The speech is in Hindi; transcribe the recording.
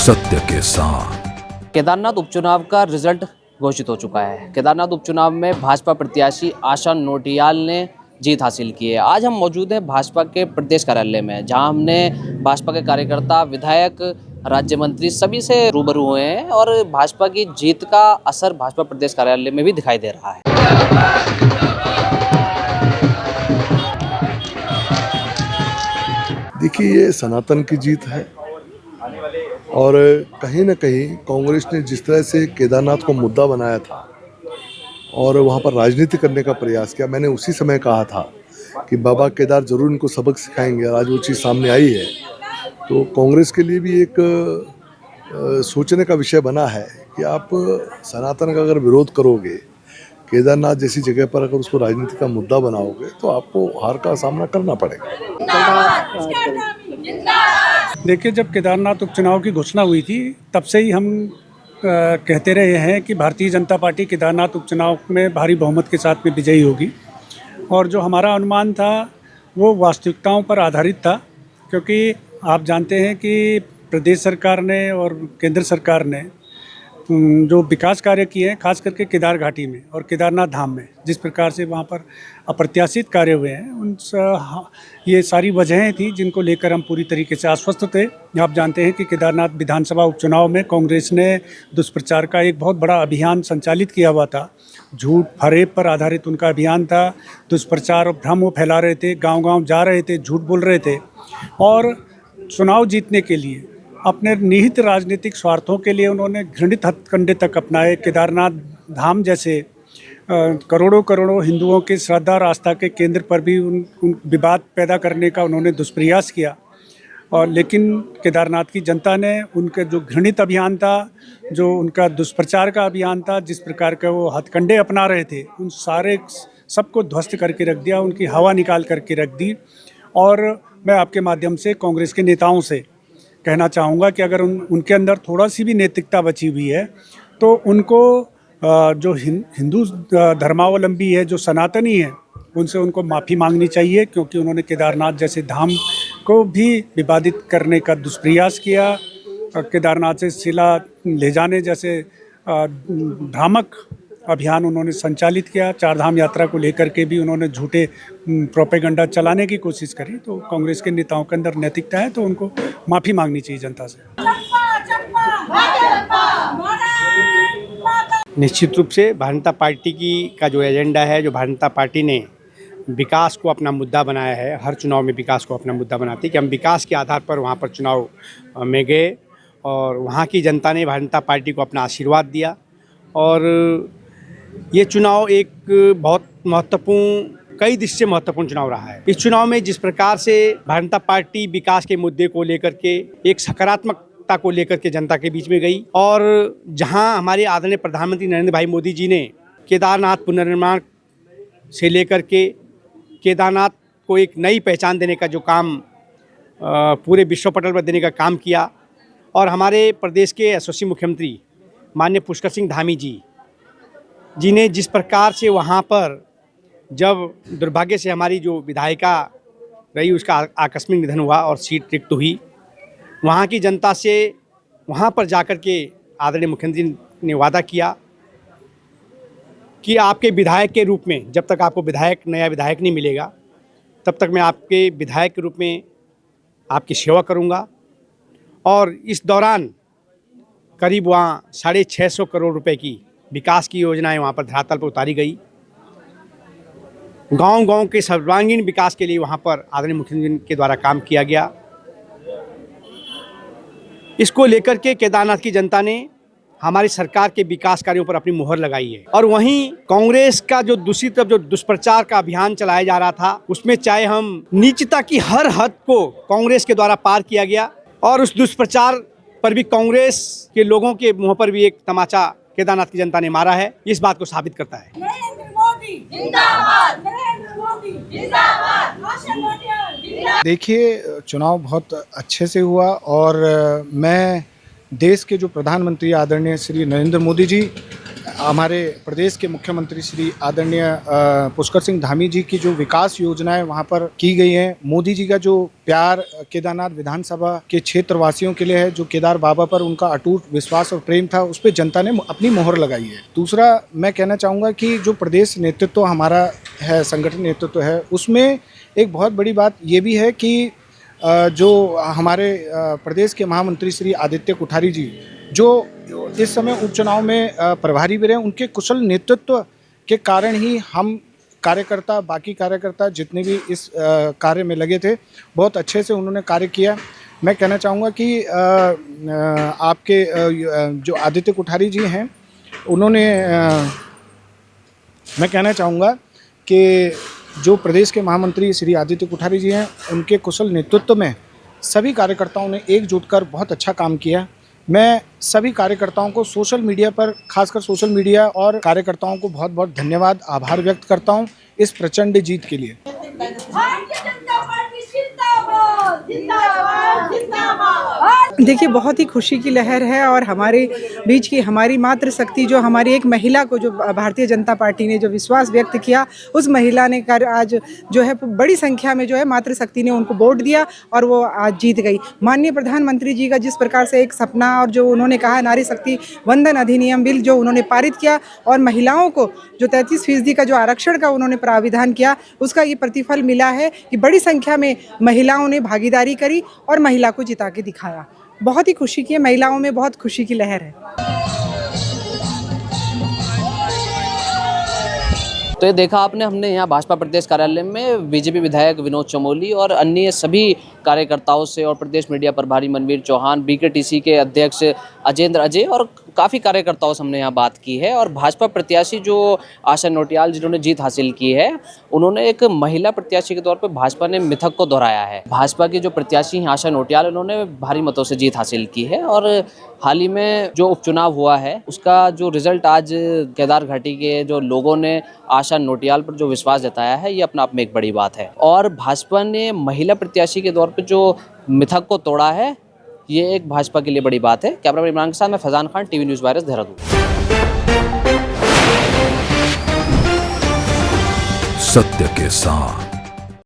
सत्य के साथ। केदारनाथ उपचुनाव का रिजल्ट घोषित हो चुका है। केदारनाथ उपचुनाव में भाजपा प्रत्याशी आशा नोटियाल ने जीत हासिल की है। आज हम मौजूद हैं भाजपा के प्रदेश कार्यालय में, जहां हमने भाजपा के कार्यकर्ता, विधायक, राज्य मंत्री सभी से रूबरू हुए हैं और भाजपा की जीत का असर भाजपा प्रदेश कार्यालय में भी दिखाई दे रहा है। देखिए, ये सनातन की जीत है और कहीं ना कहीं कांग्रेस ने जिस तरह से केदारनाथ को मुद्दा बनाया था और वहाँ पर राजनीति करने का प्रयास किया, मैंने उसी समय कहा था कि बाबा केदार जरूर इनको सबक सिखाएंगे। आज वो चीज़ सामने आई है तो कांग्रेस के लिए भी एक सोचने का विषय बना है कि आप सनातन का अगर विरोध करोगे, केदारनाथ जैसी जगह पर अगर उसको राजनीति का मुद्दा बनाओगे तो आपको हार का सामना करना पड़ेगा। देखिए, जब केदारनाथ उपचुनाव की घोषणा हुई थी तब से ही हम कहते रहे हैं कि भारतीय जनता पार्टी केदारनाथ उपचुनाव में भारी बहुमत के साथ में विजयी होगी और जो हमारा अनुमान था वो वास्तविकताओं पर आधारित था, क्योंकि आप जानते हैं कि प्रदेश सरकार ने और केंद्र सरकार ने जो विकास कार्य किए हैं, खास करके केदार घाटी में और केदारनाथ धाम में, जिस प्रकार से वहाँ पर अप्रत्याशित कार्य हुए हैं, ये सारी वजहें थी जिनको लेकर हम पूरी तरीके से आश्वस्त थे। आप जानते हैं कि केदारनाथ विधानसभा उपचुनाव में कांग्रेस ने दुष्प्रचार का एक बहुत बड़ा अभियान संचालित किया हुआ था। झूठ फरेब पर आधारित उनका अभियान था। दुष्प्रचार और भ्रम वो फैला रहे थे, गाँव-गाँव जा रहे थे, झूठ बोल रहे थे और चुनाव जीतने के लिए अपने निहित राजनीतिक स्वार्थों के लिए उन्होंने घृणित हथकंडे तक अपनाए। केदारनाथ धाम जैसे करोड़ों करोड़ों हिंदुओं के श्रद्धा और आस्था के केंद्र पर भी उन विवाद पैदा करने का उन्होंने दुष्प्रयास किया। और लेकिन केदारनाथ की जनता ने उनके जो घृणित अभियान था, जो उनका दुष्प्रचार का अभियान था, जिस प्रकार के वो हथकंडे अपना रहे थे, उन सारे सबको ध्वस्त करके रख दिया, उनकी हवा निकाल करके रख दी। और मैं आपके माध्यम से कांग्रेस के नेताओं से कहना चाहूँगा कि अगर उनके अंदर थोड़ा सी भी नैतिकता बची हुई है तो उनको जो हिंदू धर्मावलंबी है, जो सनातनी है, उनसे उनको माफ़ी मांगनी चाहिए, क्योंकि उन्होंने केदारनाथ जैसे धाम को भी विवादित करने का दुष्प्रयास किया। केदारनाथ से शिला ले जाने जैसे भ्रामक अभियान उन्होंने संचालित किया। चारधाम यात्रा को लेकर के भी उन्होंने झूठे प्रोपेगेंडा चलाने की कोशिश करी। तो कांग्रेस के नेताओं के अंदर नैतिकता है तो उनको माफ़ी मांगनी चाहिए जनता से। निश्चित रूप से भारतीय जनता पार्टी का जो एजेंडा है, जो भारतीय जनता पार्टी ने विकास को अपना मुद्दा बनाया है, हर चुनाव में विकास को अपना मुद्दा बनाती है कि हम विकास के आधार पर वहाँ पर चुनाव में गए और वहाँ की जनता ने भारतीय जनता पार्टी को अपना आशीर्वाद दिया। और ये चुनाव एक बहुत महत्वपूर्ण, कई दृष्टि से महत्वपूर्ण चुनाव रहा है। इस चुनाव में जिस प्रकार से भारतीय जनता पार्टी विकास के मुद्दे को लेकर के एक सकारात्मकता को लेकर के जनता के बीच में गई और जहां हमारे आदरणीय प्रधानमंत्री नरेंद्र भाई मोदी जी ने केदारनाथ पुनर्निर्माण से लेकर के केदारनाथ को एक नई पहचान देने का जो काम पूरे विश्व पटल पर देने का काम किया और हमारे प्रदेश के यशस्वी मुख्यमंत्री माननीय पुष्कर सिंह धामी जी ने जिस प्रकार से वहाँ पर जब दुर्भाग्य से हमारी जो विधायिका रही उसका आकस्मिक निधन हुआ और सीट रिक्त हुई, वहाँ की जनता से वहाँ पर जाकर के आदरणीय मुख्यमंत्री ने वादा किया कि आपके विधायक के रूप में, जब तक आपको नया विधायक नहीं मिलेगा तब तक मैं आपके विधायक के रूप में आपकी सेवा करूँगा। और इस दौरान करीब वहाँ 650 करोड़ रुपए की विकास की योजनाएं वहाँ पर धरातल पर उतारी गई। गांव-गांव के सर्वांगीण विकास के लिए वहाँ पर आदरणीय मुख्यमंत्री के द्वारा काम किया गया। इसको लेकर के केदारनाथ की जनता ने हमारी सरकार के विकास कार्यों पर अपनी मुहर लगाई है। और वहीं कांग्रेस का जो दूसरी तरफ जो दुष्प्रचार का अभियान चलाया जा रहा था, उसमें चाहे हम नीचता की हर हद को कांग्रेस के द्वारा पार किया गया और उस दुष्प्रचार पर भी कांग्रेस के लोगों के मुंह पर भी एक तमाचा केदारनाथ की जनता ने मारा है। इस बात को साबित करता है। देखिए, चुनाव बहुत अच्छे से हुआ और मैं देश के जो प्रधानमंत्री आदरणीय श्री नरेंद्र मोदी जी हमारे प्रदेश के मुख्यमंत्री श्री आदरणीय पुष्कर सिंह धामी जी की जो विकास योजनाएं वहां पर की गई हैं, मोदी जी का जो प्यार केदारनाथ विधानसभा के क्षेत्रवासियों के लिए है, जो केदार बाबा पर उनका अटूट विश्वास और प्रेम था, उस पर जनता ने अपनी मोहर लगाई है। दूसरा मैं कहना चाहूँगा कि जो प्रदेश नेतृत्व हमारा है, संगठन नेतृत्व है, उसमें एक बहुत बड़ी बात ये भी है कि जो हमारे प्रदेश के महामंत्री श्री आदित्य कोठारी जी, जो इस समय उपचुनाव में प्रभारी भी रहे, उनके कुशल नेतृत्व के कारण ही हम कार्यकर्ता, बाकी कार्यकर्ता जितने भी इस कार्य में लगे थे, बहुत अच्छे से उन्होंने कार्य किया। मैं कहना चाहूँगा कि आपके जो आदित्य कोठारी जी हैं, उन्होंने मैं कहना चाहूँगा कि जो प्रदेश के महामंत्री श्री आदित्य कोठारी जी हैं, उनके कुशल नेतृत्व में सभी कार्यकर्ताओं ने एकजुट कर बहुत अच्छा काम किया। मैं सभी कार्यकर्ताओं को सोशल मीडिया पर, खासकर सोशल मीडिया और कार्यकर्ताओं को बहुत बहुत धन्यवाद, आभार व्यक्त करता हूं इस प्रचंड जीत के लिए। देखिए, बहुत ही खुशी की लहर है और हमारे बीच की हमारी मातृशक्ति, जो हमारी एक महिला को जो भारतीय जनता पार्टी ने जो विश्वास व्यक्त किया, उस महिला ने आज जो है बड़ी संख्या में जो है मातृशक्ति ने उनको वोट दिया और वो आज जीत गई। माननीय प्रधानमंत्री जी का जिस प्रकार से एक सपना और जो उन्होंने कहा नारी शक्ति वंदन अधिनियम बिल जो उन्होंने पारित किया और महिलाओं को जो 33% का जो आरक्षण का उन्होंने प्राविधान किया, उसका ये प्रतिफल मिला है कि बड़ी संख्या में महिलाओं ने भागीदारी करी और महिला को जिता के दिखाया। बहुत ही खुशी की है, महिलाओं में बहुत खुशी की लहर है। तो ये देखा आपने, हमने यहाँ भाजपा प्रदेश कार्यालय में बीजेपी विधायक विनोद चमोली और अन्य सभी कार्यकर्ताओं से और प्रदेश मीडिया प्रभारी मनवीर चौहान, बीकेटीसी के अध्यक्ष अजेंद्र अजय और काफ़ी कार्यकर्ताओं से हमने यहाँ बात की है। और भाजपा प्रत्याशी जो आशा नोटियाल जिन्होंने जीत हासिल की है, उन्होंने एक महिला प्रत्याशी के तौर पर भाजपा ने मिथक को दोहराया है। भाजपा की जो प्रत्याशी हैं आशा नोटियाल, उन्होंने भारी मतों से जीत हासिल की है और हाल ही में जो उपचुनाव हुआ है उसका जो रिजल्ट आज केदार घाटी के जो लोगों ने आशा नोटियाल पर जो विश्वास जताया है, ये अपने आप में एक बड़ी बात है। और भाजपा ने महिला प्रत्याशी के तौर पर जो मिथक को तोड़ा है, ये एक भाजपा के लिए बड़ी बात है। कैमरा मैन इमरान के साथ मैं Faizan Khan, TV news virus, Dehradun. सत्य के साथ